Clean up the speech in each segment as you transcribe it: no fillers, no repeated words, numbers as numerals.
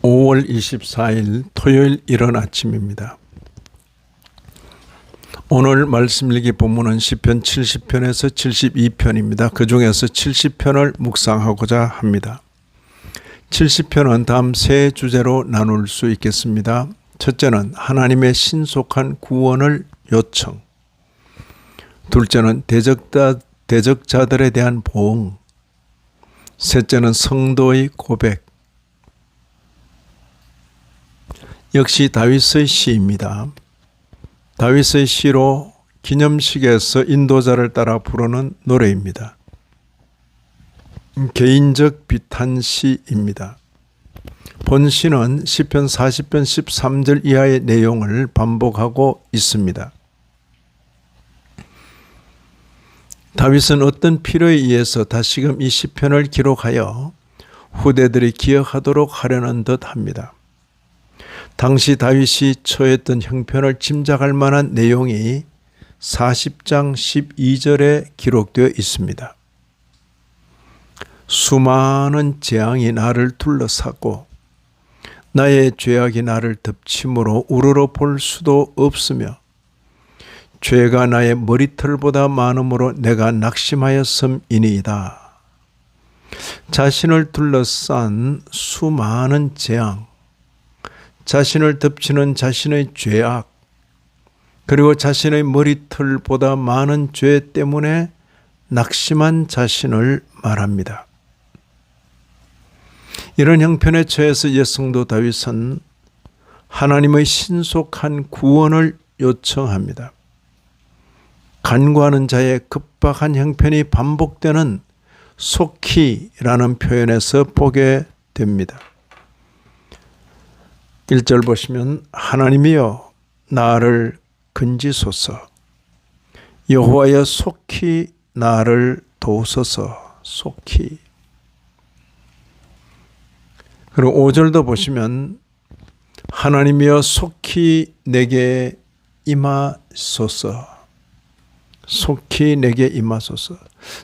5월 24일 토요일 이른 아침입니다. 오늘 말씀 읽기 본문은 시편 70편에서 72편입니다. 그 중에서 70편을 묵상하고자 합니다. 70편은 다음 세 주제로 나눌 수 있겠습니다. 첫째는 하나님의 신속한 구원을 요청, 둘째는 대적자들에 대한 보응, 셋째는 성도의 고백. 역시 다윗의 시입니다. 다윗의 시로 기념식에서 인도자를 따라 부르는 노래입니다. 개인적 비탄시입니다. 본시는 시편 40편 13절 이하의 내용을 반복하고 있습니다. 다윗은 어떤 필요에 의해서 다시금 이 시편을 기록하여 후대들이 기억하도록 하려는 듯 합니다. 당시 다윗이 처했던 형편을 짐작할 만한 내용이 40장 12절에 기록되어 있습니다. 수많은 재앙이 나를 둘러싸고 나의 죄악이 나를 덮침으로 우러러 볼 수도 없으며 죄가 나의 머리털보다 많음으로 내가 낙심하였음이니이다. 자신을 둘러싼 수많은 재앙, 자신을 덮치는 자신의 죄악, 그리고 자신의 머리털보다 많은 죄 때문에 낙심한 자신을 말합니다. 이런 형편에 처해서 여성도 다윗은 하나님의 신속한 구원을 요청합니다. 간구하는 자의 급박한 형편이 반복되는 속히라는 표현에서 보게 됩니다. 1절 보시면 하나님이여 나를 건지소서, 여호와여 속히 나를 도우소서. 속히. 그리고 5절도 보시면 하나님이여 속히 내게 임하소서. 속히 내게 임하소서.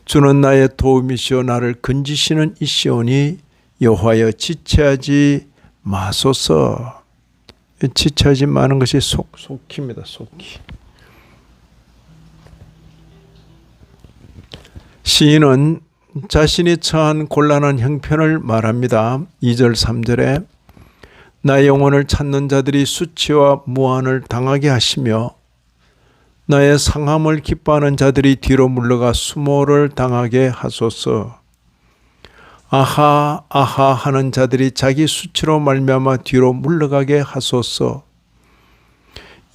주는 나의 도움이시오 나를 건지시는 이시오니 여호와여 지체하지 마소서. 지체하지 마는 것이 속히입니다. 속히. 시인은 자신이 처한 곤란한 형편을 말합니다. 2절 3절에 나의 영혼을 찾는 자들이 수치와 무한을 당하게 하시며 나의 상함을 기뻐하는 자들이 뒤로 물러가 수모를 당하게 하소서. 아하 아하 하는 자들이 자기 수치로 말미암아 뒤로 물러가게 하소서.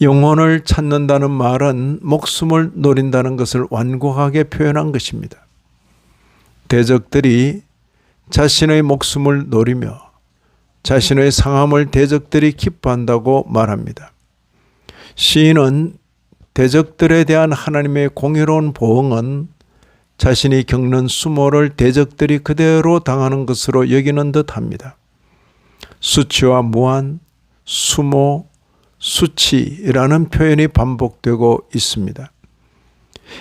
영혼을 찾는다는 말은 목숨을 노린다는 것을 완곡하게 표현한 것입니다. 대적들이 자신의 목숨을 노리며 자신의 상함을 대적들이 기뻐한다고 말합니다. 시인은 대적들에 대한 하나님의 공의로운 보응은 자신이 겪는 수모를 대적들이 그대로 당하는 것으로 여기는 듯합니다. 수치와 무한, 수모, 수치라는 표현이 반복되고 있습니다.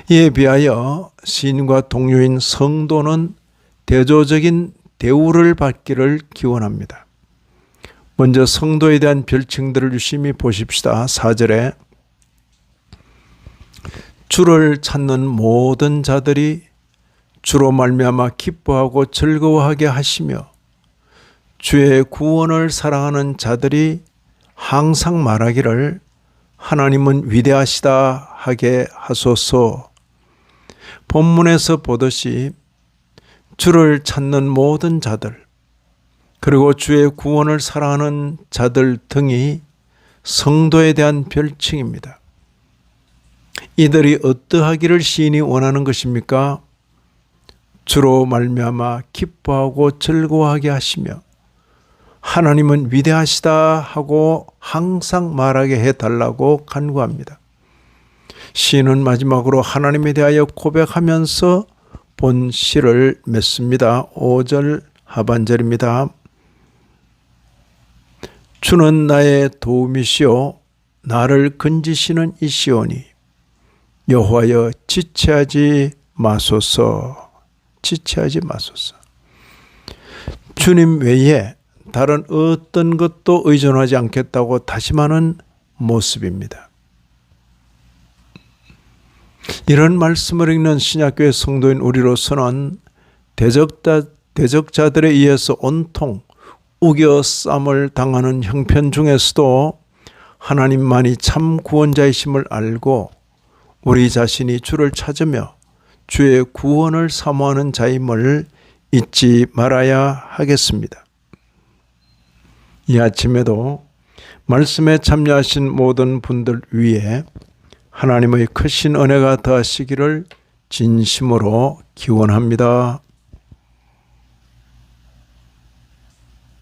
이에 비하여 시인과 동료인 성도는 대조적인 대우를 받기를 기원합니다. 먼저 성도에 대한 별칭들을 유심히 보십시다. 4절에 주를 찾는 모든 자들이 주로 말미암아 기뻐하고 즐거워하게 하시며 주의 구원을 사랑하는 자들이 항상 말하기를 하나님은 위대하시다 하게 하소서. 본문에서 보듯이 주를 찾는 모든 자들, 그리고 주의 구원을 사랑하는 자들 등이 성도에 대한 별칭입니다. 이들이 어떠하기를 시인이 원하는 것입니까? 주로 말미암아 기뻐하고 즐거워하게 하시며 하나님은 위대하시다 하고 항상 말하게 해달라고 간구합니다. 시인은 마지막으로 하나님에 대하여 고백하면서 본 시를 맺습니다. 5절 하반절입니다. 주는 나의 도움이시오 나를 건지시는 이시오니 여호와여 지체하지 마소서. 지체하지 마소서. 주님 외에 다른 어떤 것도 의존하지 않겠다고 다짐하는 모습입니다. 이런 말씀을 읽는 신약교회 성도인 우리로서는 대적자들에 의해서 온통 우겨쌈을 당하는 형편 중에서도 하나님만이 참 구원자이심을 알고 우리 자신이 주를 찾으며 주의 구원을 사모하는 자임을 잊지 말아야 하겠습니다. 이 아침에도 말씀에 참여하신 모든 분들 위해 하나님의 크신 은혜가 더하시기를 진심으로 기원합니다.